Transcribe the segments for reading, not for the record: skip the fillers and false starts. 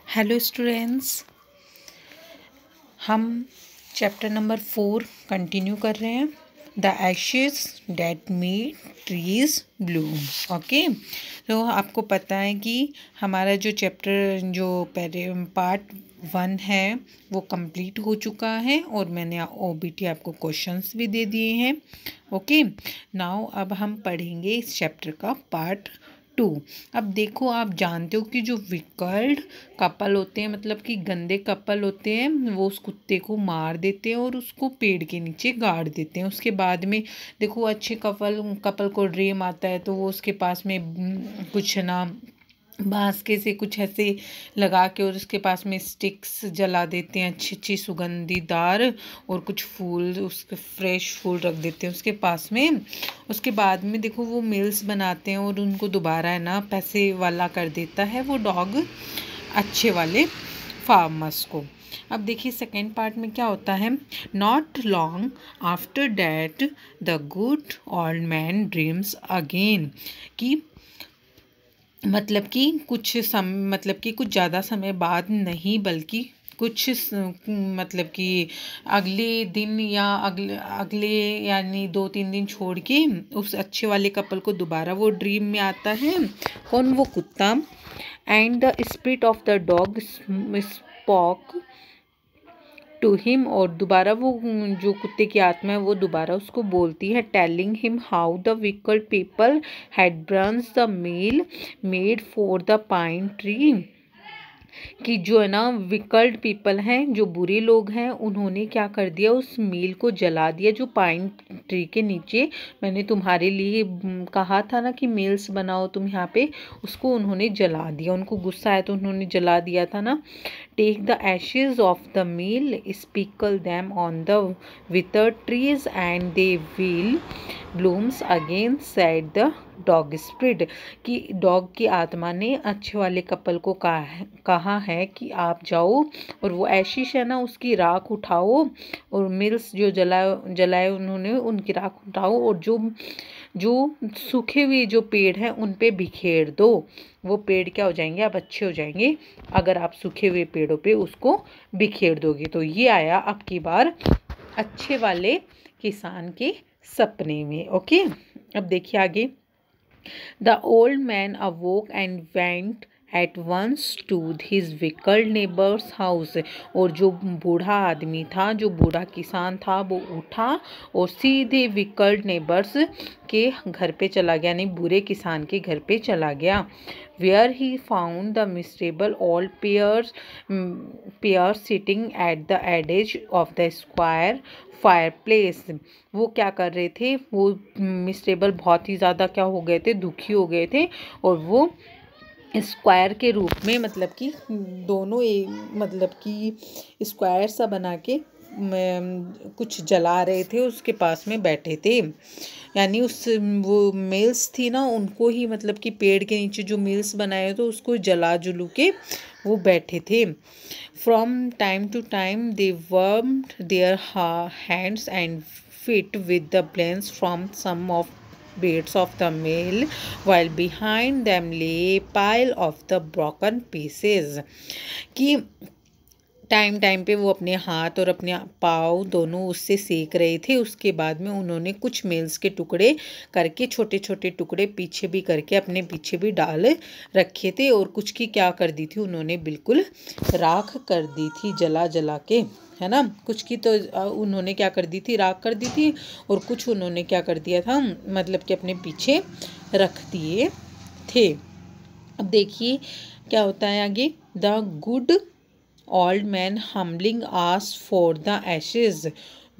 Hello students, हम chapter number 4 continue कर रहे हैं। The ashes that made trees bloom. Okay, तो आपको पता है कि हमारा जो चैप्टर जो पार्ट 1 है वो कंप्लीट हो चुका है और मैंने ओबीटी आपको क्वेश्चंस भी दे दिए हैं। ओके, नाउ अब हम पढ़ेंगे इस चैप्टर का पार्ट 2। अब देखो, आप जानते हो कि जो विकल्ड कपल होते हैं, मतलब कि गंदे कपल होते हैं, वो उस कुत्ते को मार देते हैं और उसको पेड़ के नीचे गाड़ देते हैं। उसके बाद में देखो, अच्छे कपल को ड्रीम आता है तो वो उसके पास में कुछ ना बांसके से कुछ ऐसे लगा के और उसके पास में स्टिक्स जला देते हैं, अच्छी अच्छी सुगंधीदार, और कुछ फूल, उसके फ्रेश फूल रख देते हैं उसके पास में। उसके बाद में देखो, वो मिल्स बनाते हैं और उनको दोबारा है ना पैसे वाला कर देता है वो डॉग अच्छे वाले फार्मर्स को। अब देखिए सेकेंड पार्ट में क्या होता है। Not long after that the good old man dreams again, कि मतलब कि कुछ ज़्यादा समय बाद नहीं, बल्कि मतलब कि अगले दिन या अगले यानी 2-3 दिन छोड़ के उस अच्छे वाले कपल को दोबारा वो ड्रीम में आता है। कौन? वो कुत्ता। And the spirit of the dog spoke to him, और दोबारा वो जो कुत्ते की आत्मा है वो दोबारा उसको बोलती है, telling him how the wicked people had burned the mill made for the pine tree, कि जो है ना विकल्ड पीपल हैं, जो बुरे लोग हैं, उन्होंने क्या कर दिया, उस मील को जला दिया जो पाइन ट्री के नीचे मैंने तुम्हारे लिए कहा था ना कि मील्स बनाओ तुम यहाँ पे, उसको उन्होंने जला दिया। उनको गुस्सा आया तो उन्होंने जला दिया था ना। Take the ashes of the mill, sprinkle them on the withered trees and they will blooms again, said the dog spirit, कि डॉग की आत्मा ने अच्छे वाले कपल को कहा है कि आप जाओ और वो एशिश है ना उसकी राख उठाओ, और मिल्स जो जलाए उन्होंने उनकी राख उठाओ, और जो सूखे हुए जो पेड़ हैं उन पे बिखेर दो। वो पेड़ क्या हो जाएंगे? आप अच्छे हो जाएंगे अगर आप सूखे हुए पेड़ों पे उसको बिखेर दोगे। तो ये आया आपकी बार अच्छे वाले किसान के सपने में। ओके, अब देखिए आगे। The old man awoke and went at once to his wicked neighbor's house, और जो बूढ़ा आदमी था, जो बूढ़ा किसान था, वो उठा और सीधे विकल्ड नेबर्स के घर पे चला गया, नहीं बुरे किसान के घर पे चला गया। Where he found the miserable old pair sitting at the edge of the square fireplace. वो क्या कर रहे थे? वो मिस्टेबल बहुत ही ज़्यादा क्या हो गए थे? दुखी हो गए थे, और वो स्क्वायर के रूप में, मतलब कि दोनों मतलब कि स्क्वायर सा बना के कुछ जला रहे थे, उसके पास में बैठे थे। यानी वो मिल्स थी ना, उनको ही, मतलब कि पेड़ के नीचे जो मिल्स बनाए तो उसको जला जुलू के वो बैठे थे। From time to time they warmed their hands and feet with the blends from some of bits of the mill, while behind them lay a pile of the broken pieces, कि time time पे वो अपने हाथ और अपने पाँव दोनों उससे सेक रहे थे। उसके बाद में उन्होंने कुछ मिल्स के टुकड़े करके, छोटे छोटे टुकड़े पीछे भी करके अपने पीछे भी डाल रखे थे, और कुछ की क्या कर दी थी उन्होंने? बिल्कुल राख कर दी थी, जला जला के, है ना। कुछ की तो उन्होंने क्या कर दी थी? राख कर दी थी, और कुछ उन्होंने क्या कर दिया था, मतलब कि अपने पीछे रख दिए थे। अब देखिए क्या होता है आगे। The good old man humbling asked for the Ashes,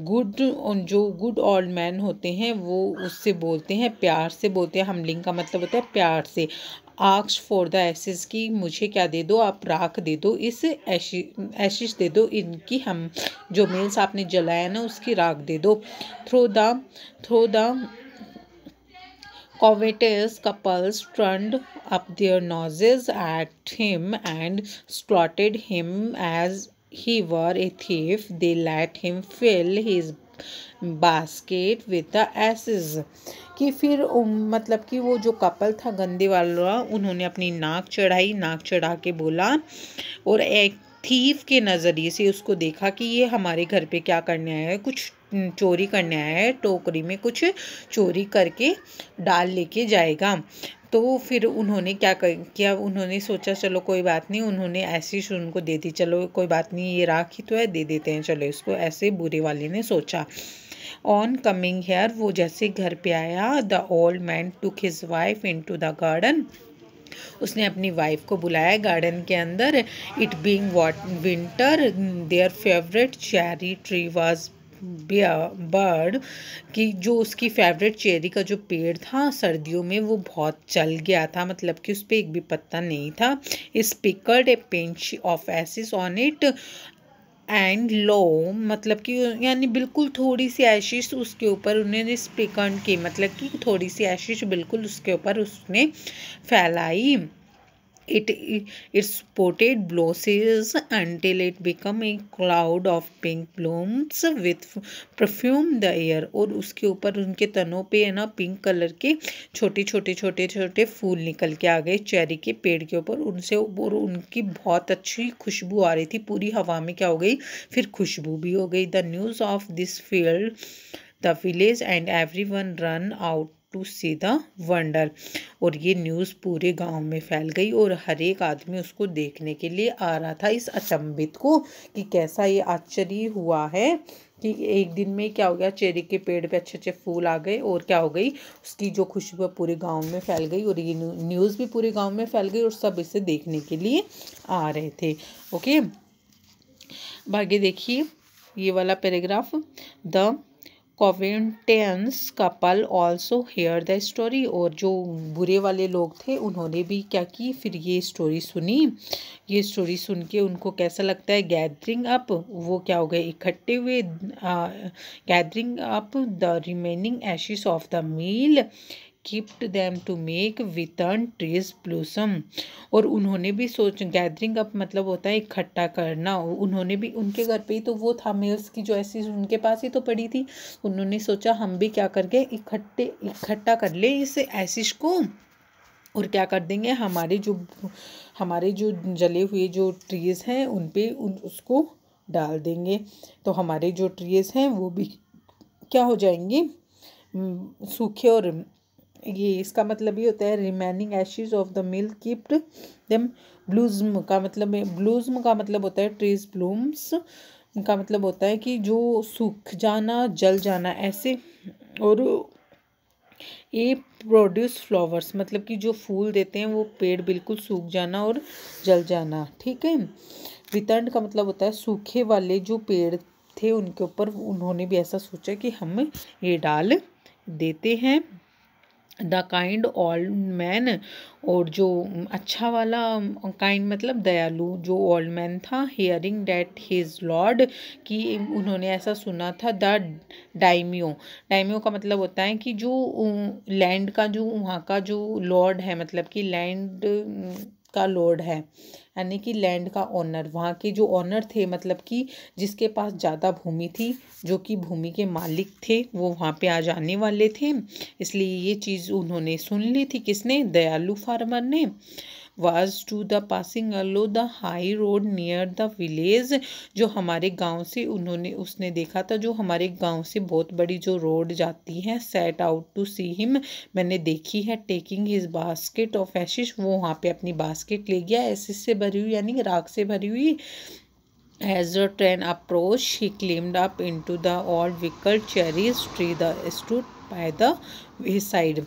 जो गुड ओल्ड मैन होते हैं वो उससे बोलते हैं, प्यार से बोलते हैं। हम्बलिंग का मतलब होता है प्यार से। आस्क्ड फॉर द एशेज, की मुझे क्या दे दो? आप राख दे दो, इस एशिश दे दो, इनकी हम जो मिल्स आपने जलाया ना उसकी राख दे दो। Through the covetous couples turned up their noses at him and slaughtered him as he were a thief. They let him fill his basket with the ashes, कि फिर मतलब कि वो जो कपल था गंदे वाला, उन्होंने अपनी नाक चढ़ाई, नाक चढ़ा के बोला और एक थीफ के नज़रिए से उसको देखा कि ये हमारे घर पे क्या करने आया है, कुछ चोरी करने आया है, टोकरी में कुछ चोरी करके डाल लेके जाएगा। तो फिर उन्होंने क्या किया, उन्होंने सोचा चलो कोई बात नहीं, उन्होंने ऐसी उनको दे दी, चलो कोई बात नहीं, ये राख ही तो है, दे देते हैं चलो इसको, ऐसे बुरे वाले ने सोचा। ऑन कमिंग हेयर, वो जैसे घर पे आया, the old man took his wife into the garden, उसने अपनी वाइफ को बुलाया गार्डन के अंदर। It being winter, their favourite cherry tree was bird, कि जो उसकी फेवरेट चेरी का जो पेड़ था सर्दियों में वो बहुत जल गया था, मतलब कि उस पर एक भी पत्ता नहीं था। Sprinkled a pinch of ashes on it and lo, मतलब कि यानी बिल्कुल थोड़ी सी एशिश उसके ऊपर उन्होंने स्पिकंड की, मतलब कि थोड़ी सी एशिश बिल्कुल उसके ऊपर उसने फैलाई। It spotted blossoms until it became a cloud of pink blooms with perfume the air, और उसके ऊपर उनके तनों पे है ना पिंक कलर के छोटे छोटे छोटे छोटे फूल निकल के आ गए चेरी के पेड़ के ऊपर, उनसे और उनकी बहुत अच्छी खुशबू आ रही थी, पूरी हवा में क्या हो गई फिर खुशबू भी हो गई। The news of this filled the village and everyone run out to see the wonder, और ये न्यूज़ पूरे गांव में फैल गई और हर एक आदमी उसको देखने के लिए आ रहा था, इस अचंभित को कि कैसा ये आश्चर्य हुआ है कि एक दिन में क्या हो गया, चेरी के पेड़ पे अच्छे अच्छे फूल आ गए और क्या हो गई उसकी जो खुशबू पूरे गांव में फैल गई, और ये न्यूज़ भी पूरे गांव में फैल गई और सब इसे देखने के लिए आ रहे थे। ओके, आगे देखिए ये वाला paragraph. The covetous couple also hear the story, और जो बुरे वाले लोग थे उन्होंने भी क्या की, फिर ये स्टोरी सुनी। ये स्टोरी सुन के उनको कैसा लगता है, गैदरिंग अप, वो क्या हो गए इकट्ठे हुए, gathering up the remaining ashes of the mill keeped them to make withered trees blossom, और उन्होंने भी सोच, गैदरिंग अप मतलब होता है इकट्ठा करना, उन्होंने भी उनके घर पे ही तो वो था मेल्स की जो ऐसी उनके पास ही तो पड़ी थी, उन्होंने सोचा हम भी क्या करके इकट्ठा कर ले इस एसिश को और क्या कर देंगे, हमारे जो जले हुए जो ट्रीज हैं उन पे उसको डाल देंगे, तो हमारे जो ट्रीज हैं वो भी क्या हो जाएंगे सूखे, और ये इसका मतलब ये होता है remaining ashes of the mill keeped them blossom का मतलब होता है ट्रीज ब्लूम्स का मतलब होता है कि जो सूख जाना जल जाना ऐसे, और ये प्रोड्यूस फ्लावर्स मतलब कि जो फूल देते हैं वो पेड़ बिल्कुल सूख जाना और जल जाना, ठीक है। वितरण का मतलब होता है सूखे वाले जो पेड़ थे उनके ऊपर उन्होंने भी ऐसा सोचा कि हम ये डाल देते हैं। द काइंड ओल्ड मैन, और जो अच्छा वाला काइंड मतलब दयालु जो ओल्ड मैन था, हियरिंग डैट हिज लॉर्ड, कि उन्होंने ऐसा सुना था, द डाइमियो का मतलब होता है कि जो लैंड का जो वहाँ का जो लॉर्ड है, मतलब कि लैंड का लॉर्ड है यानी कि लैंड का ओनर, वहाँ के जो ओनर थे मतलब कि जिसके पास ज़्यादा भूमि थी, जो कि भूमि के मालिक थे, वो वहाँ पे आ जाने वाले थे, इसलिए ये चीज़ उन्होंने सुन ली थी, किसने, दयालु फार्मर ने। was to the passing along the high road near the village, जो हमारे गांव से उसने देखा था, जो हमारे गांव से बहुत बड़ी जो रोड जाती है, set out to see him, मैंने देखी है, taking his basket of ashes, वो वहाँ पे अपनी बास्केट ले गया एसिड से भरी हुई यानी राख से भरी हुई। As the train approached, he climbed up into the old wicked cherry tree that stood by the wayside,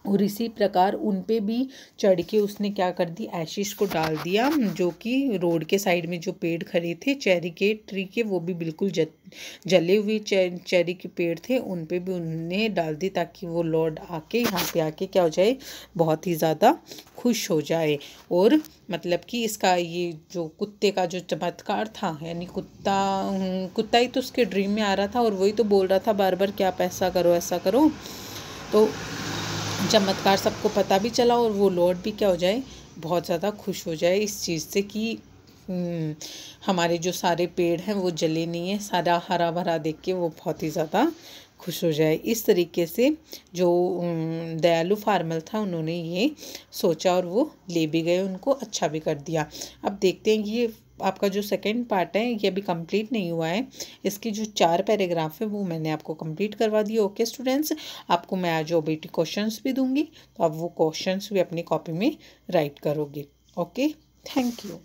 और इसी प्रकार उन पे भी चढ़ के उसने क्या कर दी, एशिश को डाल दिया, जो कि रोड के साइड में जो पेड़ खड़े थे चेरी के ट्री के, वो भी बिल्कुल जले हुए चेरी के पेड़ थे, उन पे भी उन्होंने डाल दी, ताकि वो लॉर्ड आके यहाँ पे आके क्या हो जाए, बहुत ही ज़्यादा खुश हो जाए। और मतलब कि इसका ये जो कुत्ते का जो चमत्कार था, यानी कुत्ता ही तो उसके ड्रीम में आ रहा था और वही तो बोल रहा था बार बार कि आप ऐसा करो, तो चमत्कार सबको पता भी चला और वो लॉर्ड भी क्या हो जाए, बहुत ज़्यादा खुश हो जाए इस चीज़ से कि हमारे जो सारे पेड़ हैं वो जले नहीं है, सारा हरा भरा देख के वो बहुत ही ज़्यादा खुश हो जाए। इस तरीके से जो दयालु फार्मर था उन्होंने ये सोचा और वो ले भी गए, उनको अच्छा भी कर दिया। अब देखते हैं ये आपका जो सेकंड पार्ट है ये अभी कंप्लीट नहीं हुआ है। इसकी जो 4 पैराग्राफ है वो मैंने आपको कंप्लीट करवा दिए। ओके स्टूडेंट्स, आपको मैं आज ओबीटी क्वेश्चंस भी दूंगी, तो आप वो क्वेश्चंस भी अपनी कॉपी में राइट करोगे। Okay, thank you.